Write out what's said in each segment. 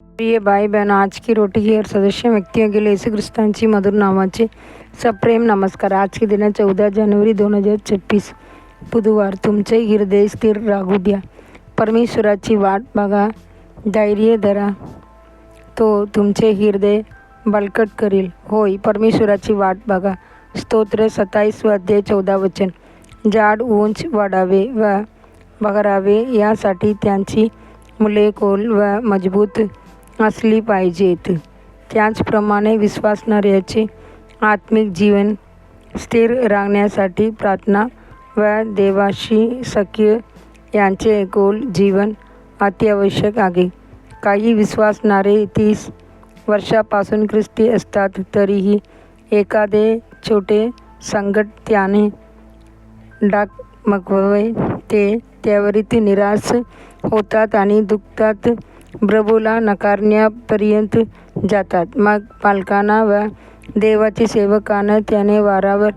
प्रिय भाई बहन, आज की रोटी की और सदस्य व्यक्तियों के लिए यीशु ख्रिस्तांची मधुर नामाचे सप्रेम नमस्कार। आज के दिन 14 जानेवारी 2026 बुधवार। तुमचे हृदय स्थिर राहू द्या, परमेश्वराची वाट बघा, धैर्य धरा, तो तुमचे हृदय बळकट करील। होय, परमेश्वराची वाट बघा। स्तोत्र 27 अध्याय 14 वचन। झाड उंच वाढावे व बहरावे यासाठी त्यांची मुले खोल व मजबूत असली पाहिजेत। त्याचप्रमाणे विश्वासणाऱ्याचे आत्मिक जीवन स्थिर राहण्यासाठी प्रार्थना व देवाशी सख्य यांचे खोल जीवन अत्यावश्यक आहे। काही विश्वासणारे 30 वर्षापासून ख्रिस्ती असतात, तरीही एखादे छोटे संकट त्याने डगमगवले ते त्यावरीत निराश होतात आणि दुःखात प्रभूला नकारण्यापर्यंत जातात। मग पालकांना व देवाच्या सेवकांना त्याने वारंवार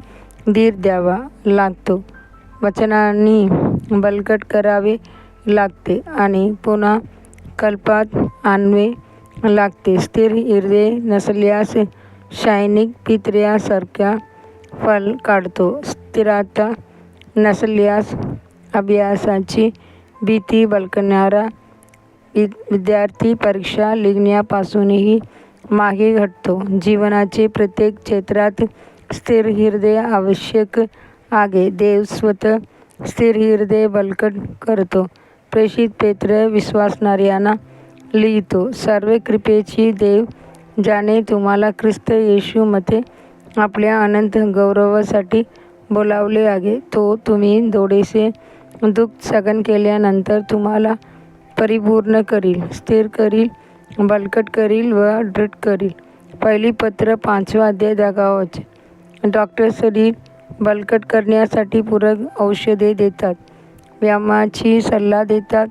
धीर द्यावा लागतो, वचनांनी बळकट करावे लागते आणि पुन्हा कल्पात आणावे लागते। स्थिर हृदय नसल्यास सैनिक पितऱ्यासारखा फल काढतो। स्थिरता नसल्यास अभ्यासाची भीती बाळगणारा विद्यार्थी परीक्षा लिहिण्यापासूनही मागे हटतो। जीवनाचे प्रत्येक क्षेत्रात स्थिर हृदय आवश्यक आहे। देव स्वतः स्थिर हृदय बळकट करतो। प्रेषित पेत्र विश्वासणाऱ्यांना लिहितो, सर्व कृपेची देव ज्याने तुम्हाला ख्रिस्त येशूमध्ये आपल्या अनंत गौरवासाठी बोलावले आहे, तो तुम्ही थोडेसे दुःख सहन केल्यानंतर तुम्हाला परिपूर्ण करील, स्थिर करील, बळकट करील व दृढ करील। पहिली पत्र 5 अध्याय 10 वचन। डॉक्टर शरीर बळकट करण्यासाठी पूरक औषधे देतात, व्यायामाची सल्ला देतात,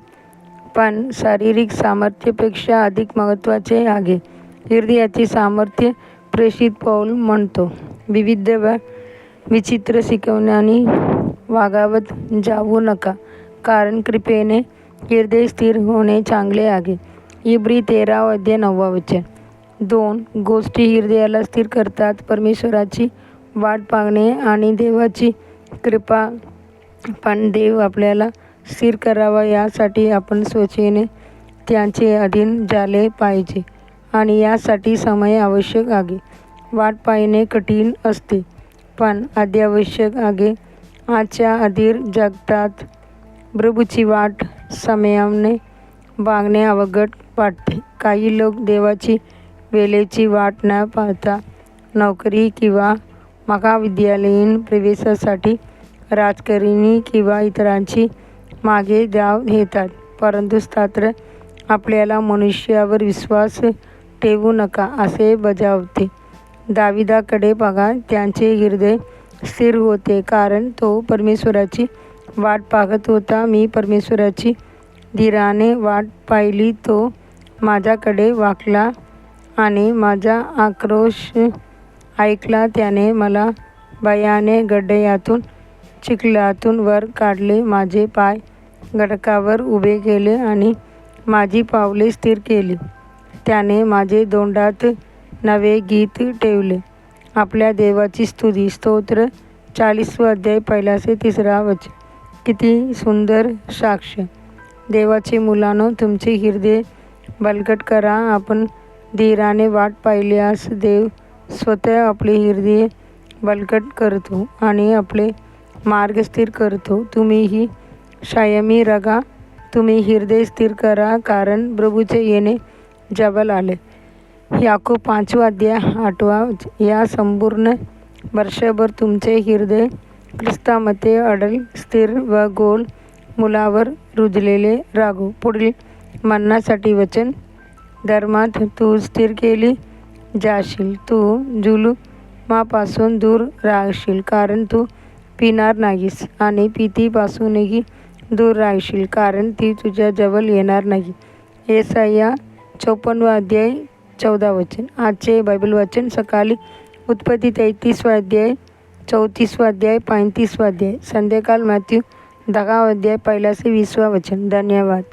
पण शारीरिक सामर्थ्यापेक्षा अधिक महत्त्वाचे आहे हृदयाचे सामर्थ्य। प्रेषित पौल म्हणतो, विविध व विचित्र शिकवण्याने वागावत जाऊ नका, कारण कृपेने हृदय स्थिर होणे चांगले आहे। इब्री 13 अध्याय 9 वचन। 2 गोष्टी हृदयाला स्थिर करतात, परमेश्वराची वाट पाहणे आणि देवाची कृपा। पण देव आपल्याला स्थिर करावा यासाठी आपण स्वतःने त्याचे अधीन झाले पाहिजे आणि यासाठी समय आवश्यक आहे। वाट पाहणे कठीण असते, पण अत्यावश्यक आहे। आजच्या अधीर जगतात प्रभूची वाट संयमाने बघणे अवघड वाटते। काही लोक देवाची वेळेची वाट न पाहता नोकरी किंवा महाविद्यालयीन प्रवेशासाठी राजकारणी किंवा इतरांची मागे धाव घेतात, परंतु स्तोत्र आपल्याला मनुष्यावर विश्वास ठेवू नका असे बजावते। दाविदाकडे बघा, त्याचे हृदय स्थिर होते कारण तो परमेश्वराची वाट पाहत होता। मी परमेश्वराची धीराने वाट पाहिली, तो माझ्याकडे वाकला आणि माझा आक्रोश ऐकला। त्याने मला भयाने गड्ड्यातून चिखलातून वर काढले, माझे पाय खडकावर उभे केले आणि माझी पावले स्थिर केली। त्याने माझे तोंडात नवे गीत ठेवले, आपल्या देवाची स्तुती। स्तोत्र 40 अध्याय 1 ते 3 वचन। किती सुंदर साक्ष। देवाचे मुलांनो, तुमचे हृदय बळकट करा। आपण धीराने वाट पाहिल्यास देव स्वतः आपले हृदय बळकट करतो आणि आपले मार्ग स्थिर करतो। तुम्हीही संयमी राहा, तुम्ही हृदय स्थिर करा, कारण प्रभूचे येणे जवळ आले। याकूब 5 अध्याय 8 वचन। या संपूर्ण वर्षभर तुमचे हृदय ख्रिस्तामध्ये अडल, स्थिर व गोल मुलावर रुजलेले राहू। पुढील म्हणण्यासाठी वचन। धर्मात तू स्थिर केली जाशील, तू जुलुमापासून दूर राहशील, कारण तू पिणार नाहीस, आणि भीतीपासूनही दूर राहशील, कारण ती तुझ्या जवळ येणार नाही। येसाया 54 अध्याय 14 वचन। आजचे बायबल वाचन सकाळी उत्पत्ती 33 अध्याय 34 अध्याय 35 अध्याय, संध्याकाळ मत्ती 10 अध्याय 1 ते 20 वचन। धन्यवाद।